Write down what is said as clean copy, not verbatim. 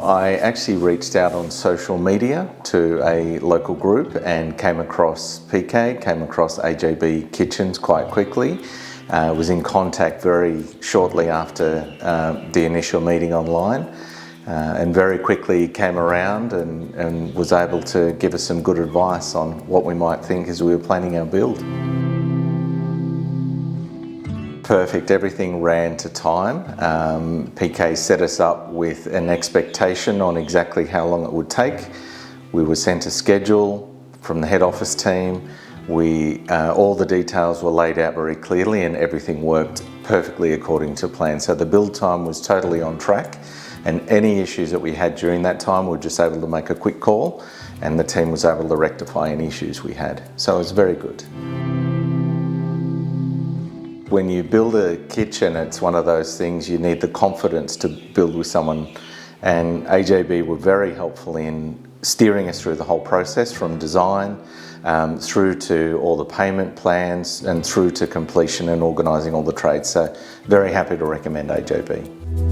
I actually reached out on social media to a local group and came across PK, came across AJB Kitchens quite quickly. Was in contact very shortly after the initial meeting online and very quickly came around and was able to give us some good advice on what we might think as we were planning our build. Perfect, everything ran to time. PK set us up with an expectation on exactly how long it would take. We were sent a schedule from the head office team. All the details were laid out very clearly and everything worked perfectly according to plan. So the build time was totally on track, and any issues that we had during that time, we were just able to make a quick call and the team was able to rectify any issues we had. So it was very good. When you build a kitchen, it's one of those things you need the confidence to build with someone, and AJB were very helpful in steering us through the whole process from design through to all the payment plans and through to completion and organising all the trades. So very happy to recommend AJB.